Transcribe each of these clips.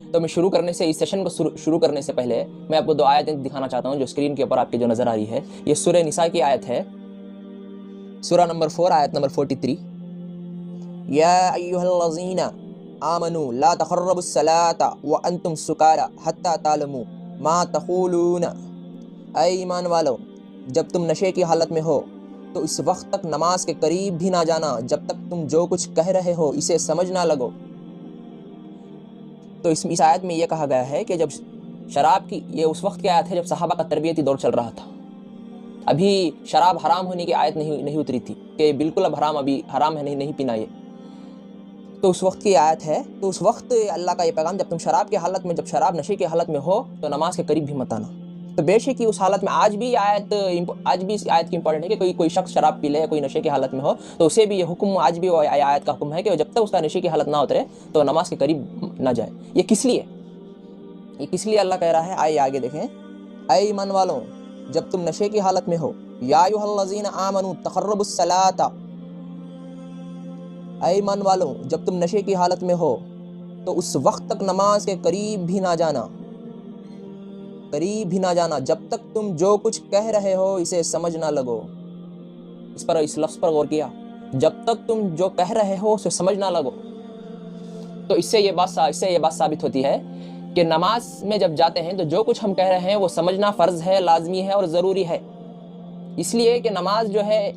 تو میں شروع کرنے سے اس سیشن کو شروع کرنے سے پہلے میں آپ کو 2 آیتیں دکھانا چاہتا ہوں جو اسکرین کے اوپر آپ کے جو نظر آ رہی ہے. یہ سورہ نساء کی آیت ہے، سورہ نمبر 4 آیت نمبر 43. یا ایھا الذین آمنوا لا تقربوا الصلاة وانتم سکارى حتی تعلموا ما تقولون. اے ایمان والو، جب تم نشے کی حالت میں ہو تو اس وقت تک نماز کے قریب بھی نہ جانا جب تک تم جو کچھ کہہ رہے ہو اسے سمجھ نہ لگو. تو اس آیت میں یہ کہا گیا ہے کہ جب شراب کی، یہ اس وقت کی آیت ہے جب صحابہ کا تربیتی دور چل رہا تھا. ابھی شراب حرام ہونے کی آیت نہیں اتری تھی کہ بالکل اب ابھی حرام ہے، نہیں پینا یہ. تو اس وقت کی آیت ہے. تو اس وقت اللہ کا یہ پیغام، جب تم شراب کی حالت میں، جب شراب نشے کی حالت میں ہو تو نماز کے قریب بھی مت آنا. تو بے شک اس حالت میں آج بھی اس آیت کی امپورٹنٹ ہے کہ کوئی شخص شراب پی لے، کوئی نشے کی حالت میں ہو تو اسے بھی یہ حکم، آج بھی وہ آیت کا حکم ہے کہ جب تک اس کا نشے کی حالت نہ اترے تو نماز کے قریب نہ جائے. یہ کس لیے اللہ کہہ رہا ہے؟ آئیے آگے دیکھیں. اے ایمان والوں، جب تم نشے کی حالت میں ہو، یا ایھا الذین آمنوا تقربوا الصلاۃ. اے ایمان والوں، جب تم نشے کی حالت میں ہو تو اس وقت تک نماز کے قریب بھی نہ جانا جب تک تم جو کچھ کہہ رہے ہو اسے سمجھ نہ لگو. اس لفظ پر غور کیا، جب تک تم جو کہہ رہے ہو اسے سمجھ نہ لگو. تو اس سے یہ بات ثابت ہوتی ہے کہ نماز میں جب جاتے ہیں تو جو کچھ ہم کہہ رہے ہیں وہ سمجھنا فرض ہے، لازمی ہے اور ضروری ہے. اس لیے کہ نماز جو ہے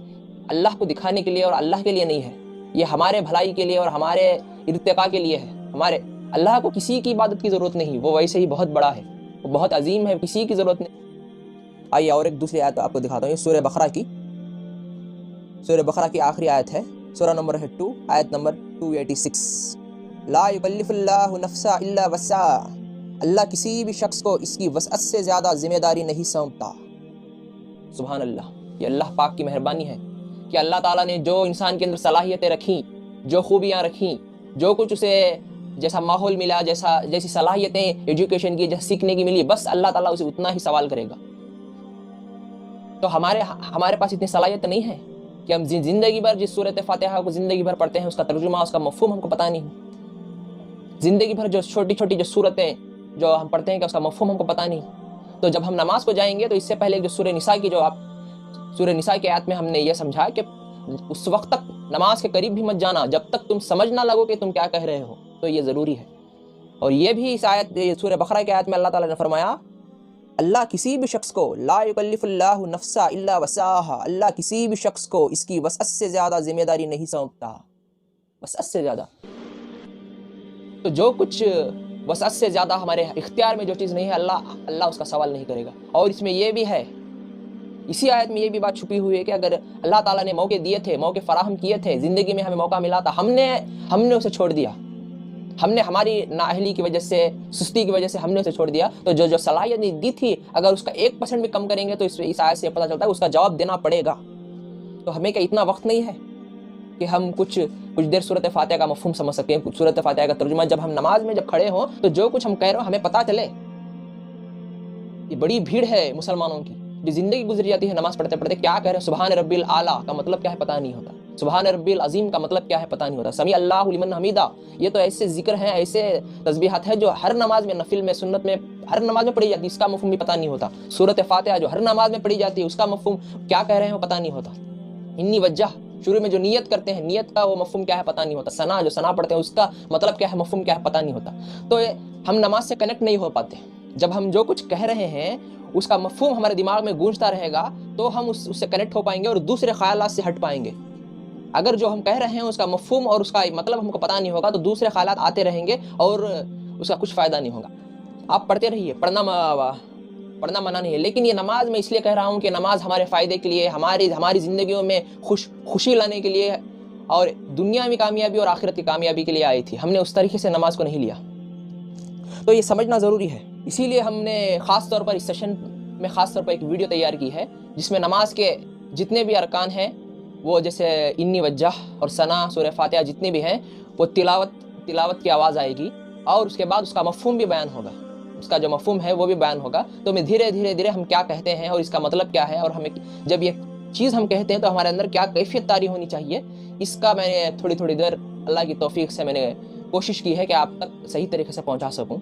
اللہ کو دکھانے کے لیے اور اللہ کے لیے نہیں ہے، یہ ہمارے بھلائی کے لیے اور ہمارے ارتقاء کے لیے ہے. ہمارے اللہ کو کسی کی عبادت کی ضرورت نہیں، وہ ویسے ہی بہت بڑا ہے، وہ بہت عظیم ہے، کسی کی ضرورت نہیں. آئیے اور ایک دوسری آیت آپ کو دکھاتا ہوں. یہ سورہ بقرہ کی آخری آیت ہے، سورہ نمبر 2 آیت نمبر 286. لا یکلف اللہ نفسا الا وسعہا. اللہ کسی بھی شخص کو اس کی وسعت سے زیادہ ذمہ داری نہیں سونپتا. سبحان اللہ. یہ اللہ پاک کی مہربانی ہے کہ اللہ تعالیٰ نے جو انسان کے اندر صلاحیتیں رکھیں، جو خوبیاں رکھیں، جو کچھ اسے جیسا ماحول ملا، جیسی صلاحیتیں ایجوکیشن کی، جیسے سیکھنے کی ملی، بس اللہ تعالیٰ اسے اتنا ہی سوال کرے گا. تو ہمارے پاس اتنی صلاحیت نہیں ہے کہ ہم زندگی بھر جس سورۃ فاتحہ کو زندگی بھر پڑھتے ہیں اس کا ترجمہ، اس کا مفہوم ہم کو پتہ نہیں. زندگی بھر جو چھوٹی جو صورتیں جو ہم پڑھتے ہیں کہ اس کا مفہوم ہم کو پتہ نہیں. تو جب ہم نماز کو جائیں گے تو اس سے پہلے جو سورہ نساء کی آیت میں ہم نے یہ سمجھا کہ اس وقت تک نماز کے قریب بھی مت جانا جب تک تم سمجھ نہ لگو کہ تم کیا کہہ رہے ہو. تو یہ ضروری ہے. اور یہ بھی اس آیت، سورہ بقرہ کی آیت میں اللہ تعالیٰ نے فرمایا، اللہ کسی بھی شخص کو، لا یکلف اللہ نفسا الا وسعہا، اللہ کسی بھی شخص کو اس کی وسعت سے زیادہ ذمہ داری نہیں سونپتا. وسعت سے زیادہ. تو جو کچھ وسعت سے زیادہ ہمارے اختیار میں جو چیز نہیں ہے، اللہ اس کا سوال نہیں کرے گا. اور اس میں یہ بھی ہے، اسی آیت میں یہ بھی بات چھپی ہوئی ہے کہ اگر اللہ تعالیٰ نے موقع فراہم کیے تھے، زندگی میں ہمیں موقع ملا تھا، ہم نے اسے چھوڑ دیا، ہم نے ہماری نااہلی کی وجہ سے، سستی کی وجہ سے ہم نے اسے چھوڑ دیا. تو جو صلاحیت دی تھی، اگر اس کا 1% بھی کم کریں گے تو اس آیت سے پتہ چلتا ہے اس کا جواب دینا پڑے گا. تو ہمیں کیا اتنا وقت نہیں ہے کہ ہم کچھ دیر سورۃ فاتحہ کا مفہوم سمجھ سکیں، سورۃ فاتحہ کا ترجمہ. جب ہم نماز میں جب کھڑے ہوں تو جو کچھ ہم کہہ رہے ہوں ہمیں پتہ چلے. یہ بڑی بھیڑ ہے مسلمانوں کی جو زندگی گزر جاتی ہے نماز پڑھتے پڑھتے کیا کہہ رہے ہیں. سبحان ربی الاعلیٰ کا مطلب کیا ہے پتہ نہیں ہوتا. سبحان ربی العظیم کا مطلب کیا ہے پتہ نہیں ہوتا. سمیع اللہ لمن حمیدہ، یہ تو ایسے ذکر ہیں، ایسے تسبیحات ہیں جو ہر نماز میں، نفل میں، سنت میں، ہر نماز میں پڑھی جاتی ہے، اس کا مفہوم بھی پتہ نہیں ہوتا. سورۃ فاتحہ جو ہر نماز میں پڑھی جاتی ہے اس کا مفہوم کیا کہہ رہے ہیں وہ پتہ نہیں ہوتا. انی وجہ، شروع میں جو نیت کرتے ہیں، نیت کا وہ مفہوم کیا ہے پتہ نہیں ہوتا. ثنا پڑھتے ہیں اس کا مطلب کیا ہے، مفہوم کیا ہے پتہ نہیں ہوتا. تو ہم نماز سے کنیکٹ نہیں ہو پاتے. جب ہم جو کچھ کہہ رہے ہیں اس کا مفہوم ہمارے دماغ میں گونجتا رہے گا تو ہم اس سے کنیکٹ ہو پائیں گے اور دوسرے خیالات سے ہٹ پائیں گے. اگر جو ہم کہہ رہے ہیں اس کا مفہوم اور اس کا مطلب ہم کو پتہ نہیں ہوگا تو دوسرے خیالات آتے رہیں گے اور اس کا کچھ فائدہ نہیں ہوگا. آپ پڑھتے رہیے، پڑھنا منع نہیں ہے، لیکن یہ نماز میں اس لیے کہہ رہا ہوں کہ نماز ہمارے فائدے کے لیے، ہماری زندگیوں میں خوشی لانے کے لیے اور دنیا میں کامیابی اور آخرت کی کامیابی کے لیے آئی تھی. ہم نے اس طریقے سے نماز کو نہیں لیا. تو یہ سمجھنا ضروری ہے. اسی لیے ہم نے خاص طور پر اس سیشن میں خاص طور پر ایک ویڈیو تیار کی ہے جس میں نماز کے جتنے بھی ارکان ہیں، وہ جیسے انی وجہ اور ثنا، سورہ فاتحہ جتنے بھی ہیں، وہ تلاوت کی آواز آئے گی اور اس کے بعد اس کا مفہوم بھی بیان ہوگا. اس کا جو مفہوم ہے وہ بھی بیان ہوگا. تو میں دھیرے ہم کیا کہتے ہیں اور اس کا مطلب کیا ہے، اور ہمیں جب یہ چیز ہم کہتے ہیں تو ہمارے اندر کیا کیفیت طاری ہونی چاہیے، اس کا میں نے تھوڑی دیر اللہ کی توفیق سے میں نے کوشش کی ہے کہ آپ تک صحیح طریقے سے پہنچا سکوں.